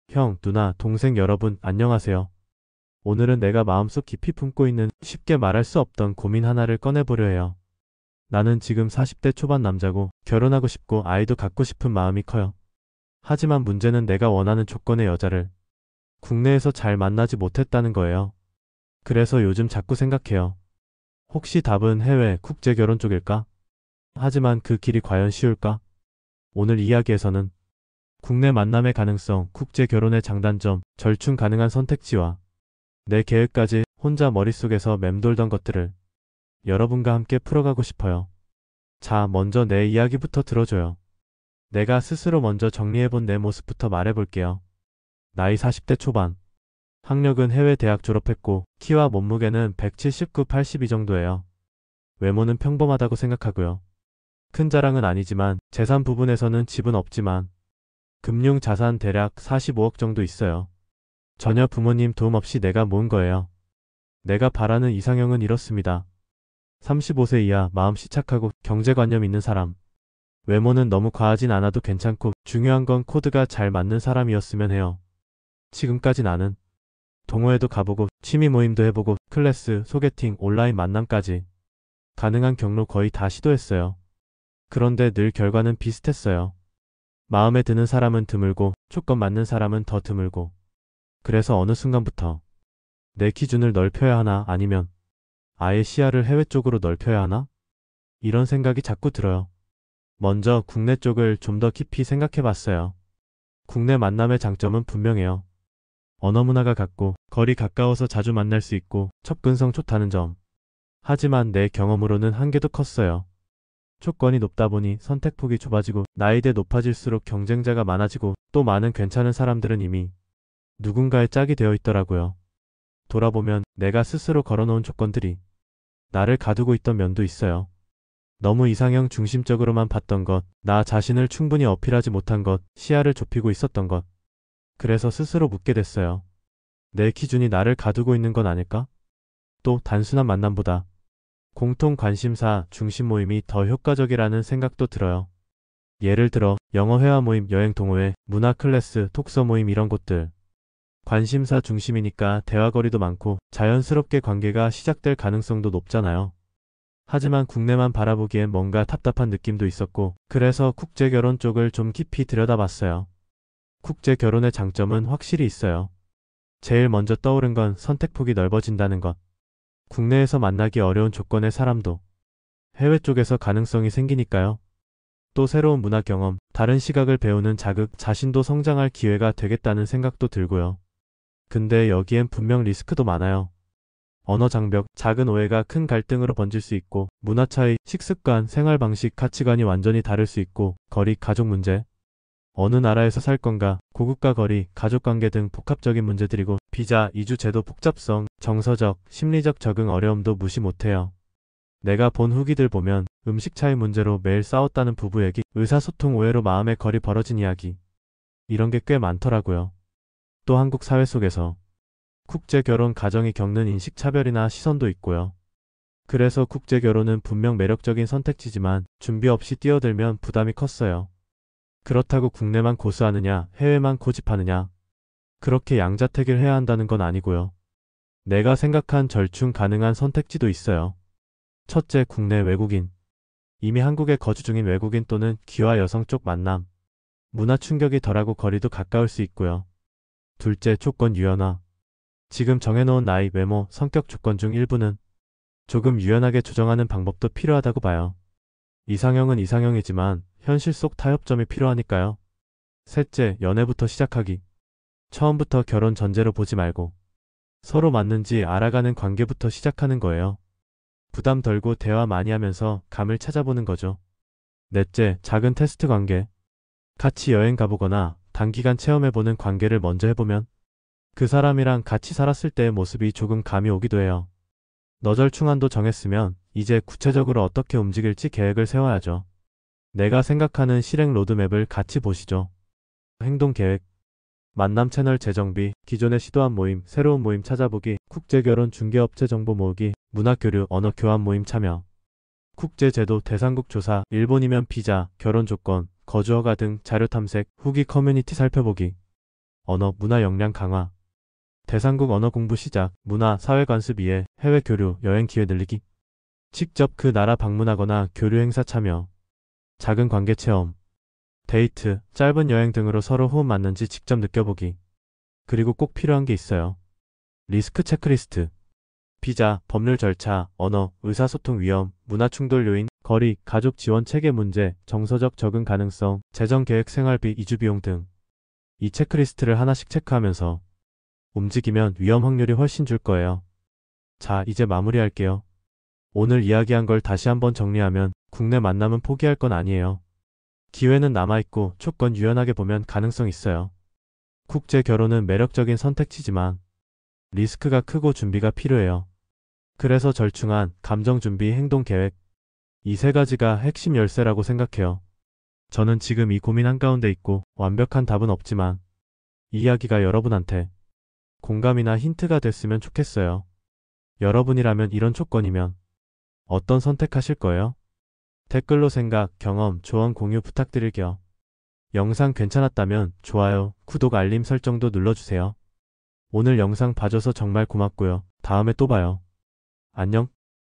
형, 누나, 동생 여러분, 안녕하세요. 오늘은 내가 마음속 깊이 품고 있는 쉽게 말할 수 없던 고민 하나를 꺼내보려 해요. 나는 지금 40대 초반 남자고 결혼하고 싶고 아이도 갖고 싶은 마음이 커요. 하지만 문제는 내가 원하는 조건의 여자를 국내에서 잘 만나지 못했다는 거예요. 그래서 요즘 자꾸 생각해요. 혹시 답은 해외, 국제 결혼 쪽일까? 하지만 그 길이 과연 쉬울까? 오늘 이야기에서는 국내 만남의 가능성, 국제 결혼의 장단점, 절충 가능한 선택지와 내 계획까지 혼자 머릿속에서 맴돌던 것들을 여러분과 함께 풀어가고 싶어요. 자, 먼저 내 이야기부터 들어줘요. 내가 스스로 먼저 정리해본 내 모습부터 말해볼게요. 나이 40대 초반. 학력은 해외 대학 졸업했고 키와 몸무게는 179, 82 정도예요. 외모는 평범하다고 생각하고요. 큰 자랑은 아니지만 재산 부분에서는 집은 없지만 금융 자산 대략 45억 정도 있어요. 전혀 부모님 도움 없이 내가 모은 거예요. 내가 바라는 이상형은 이렇습니다. 35세 이하 마음씨 착하고 경제관념 있는 사람. 외모는 너무 과하진 않아도 괜찮고 중요한 건 코드가 잘 맞는 사람이었으면 해요. 지금까지 나는 동호회도 가보고 취미 모임도 해보고 클래스, 소개팅, 온라인 만남까지 가능한 경로 거의 다 시도했어요. 그런데 늘 결과는 비슷했어요. 마음에 드는 사람은 드물고 조건 맞는 사람은 더 드물고. 그래서 어느 순간부터 내 기준을 넓혀야 하나 아니면 아예 시야를 해외 쪽으로 넓혀야 하나? 이런 생각이 자꾸 들어요. 먼저 국내 쪽을 좀 더 깊이 생각해 봤어요. 국내 만남의 장점은 분명해요. 언어 문화가 같고 거리 가까워서 자주 만날 수 있고 접근성 좋다는 점. 하지만 내 경험으로는 한계도 컸어요. 조건이 높다 보니 선택폭이 좁아지고 나이대 높아질수록 경쟁자가 많아지고 또 많은 괜찮은 사람들은 이미 누군가의 짝이 되어 있더라고요. 돌아보면 내가 스스로 걸어놓은 조건들이 나를 가두고 있던 면도 있어요. 너무 이상형 중심적으로만 봤던 것, 나 자신을 충분히 어필하지 못한 것, 시야를 좁히고 있었던 것. 그래서 스스로 묻게 됐어요. 내 기준이 나를 가두고 있는 건 아닐까? 또 단순한 만남보다 공통 관심사 중심 모임이 더 효과적이라는 생각도 들어요. 예를 들어 영어 회화 모임, 여행 동호회, 문화 클래스, 독서 모임 이런 곳들. 관심사 중심이니까 대화거리도 많고 자연스럽게 관계가 시작될 가능성도 높잖아요. 하지만 국내만 바라보기엔 뭔가 답답한 느낌도 있었고 그래서 국제결혼 쪽을 좀 깊이 들여다봤어요. 국제결혼의 장점은 확실히 있어요. 제일 먼저 떠오른 건 선택폭이 넓어진다는 것. 국내에서 만나기 어려운 조건의 사람도 해외 쪽에서 가능성이 생기니까요. 또 새로운 문화 경험, 다른 시각을 배우는 자극, 자신도 성장할 기회가 되겠다는 생각도 들고요. 근데 여기엔 분명 리스크도 많아요. 언어 장벽, 작은 오해가 큰 갈등으로 번질 수 있고 문화 차이, 식습관, 생활 방식, 가치관이 완전히 다를 수 있고 거리, 가족 문제. 어느 나라에서 살 건가, 고국가 거리, 가족관계 등 복합적인 문제들이고 비자, 이주 제도 복잡성, 정서적, 심리적 적응 어려움도 무시 못해요. 내가 본 후기들 보면 음식 차이 문제로 매일 싸웠다는 부부 얘기, 의사소통 오해로 마음의 거리 벌어진 이야기. 이런 게 꽤 많더라고요. 또 한국 사회 속에서 국제결혼 가정이 겪는 인식차별이나 시선도 있고요. 그래서 국제결혼은 분명 매력적인 선택지지만 준비 없이 뛰어들면 부담이 컸어요. 그렇다고 국내만 고수하느냐, 해외만 고집하느냐. 그렇게 양자택일 해야 한다는 건 아니고요. 내가 생각한 절충 가능한 선택지도 있어요. 첫째, 국내 외국인. 이미 한국에 거주 중인 외국인 또는 기화 여성 쪽 만남. 문화 충격이 덜하고 거리도 가까울 수 있고요. 둘째, 조건 유연화. 지금 정해놓은 나이, 외모, 성격 조건 중 일부는 조금 유연하게 조정하는 방법도 필요하다고 봐요. 이상형은 이상형이지만 현실 속 타협점이 필요하니까요. 셋째, 연애부터 시작하기. 처음부터 결혼 전제로 보지 말고 서로 맞는지 알아가는 관계부터 시작하는 거예요. 부담 덜고 대화 많이 하면서 감을 찾아보는 거죠. 넷째, 작은 테스트 관계. 같이 여행 가보거나 단기간 체험해보는 관계를 먼저 해보면 그 사람이랑 같이 살았을 때의 모습이 조금 감이 오기도 해요. 너절충안도 정했으면 이제 구체적으로 어떻게 움직일지 계획을 세워야죠. 내가 생각하는 실행 로드맵을 같이 보시죠. 행동 계획, 만남 채널 재정비, 기존에 시도한 모임, 새로운 모임 찾아보기, 국제결혼 중개업체 정보 모으기, 문화교류, 언어 교환 모임 참여, 국제제도 대상국 조사, 일본이면 비자, 결혼 조건, 거주 허가 등 자료 탐색, 후기 커뮤니티 살펴보기. 언어, 문화 역량 강화. 대상국 언어 공부 시작, 문화, 사회 관습 이해, 해외 교류, 여행 기회 늘리기. 직접 그 나라 방문하거나 교류 행사 참여. 작은 관계 체험. 데이트, 짧은 여행 등으로 서로 호흡 맞는지 직접 느껴보기. 그리고 꼭 필요한 게 있어요. 리스크 체크리스트. 비자, 법률 절차, 언어, 의사소통 위험, 문화 충돌 요인, 거리, 가족 지원 체계 문제, 정서적 적응 가능성, 재정 계획 생활비, 이주 비용 등. 이 체크리스트를 하나씩 체크하면서 움직이면 위험 확률이 훨씬 줄 거예요. 자, 이제 마무리할게요. 오늘 이야기한 걸 다시 한번 정리하면 국내 만남은 포기할 건 아니에요. 기회는 남아있고 조건 유연하게 보면 가능성 있어요. 국제 결혼은 매력적인 선택지지만 리스크가 크고 준비가 필요해요. 그래서 절충안, 감정 준비, 행동 계획. 이 세 가지가 핵심 열쇠라고 생각해요. 저는 지금 이 고민 한가운데 있고 완벽한 답은 없지만 이 이야기가 여러분한테 공감이나 힌트가 됐으면 좋겠어요. 여러분이라면 이런 조건이면 어떤 선택하실 거예요? 댓글로 생각, 경험, 조언 공유 부탁드릴게요. 영상 괜찮았다면 좋아요, 구독, 알림 설정도 눌러주세요. 오늘 영상 봐줘서 정말 고맙고요. 다음에 또 봐요. 안녕.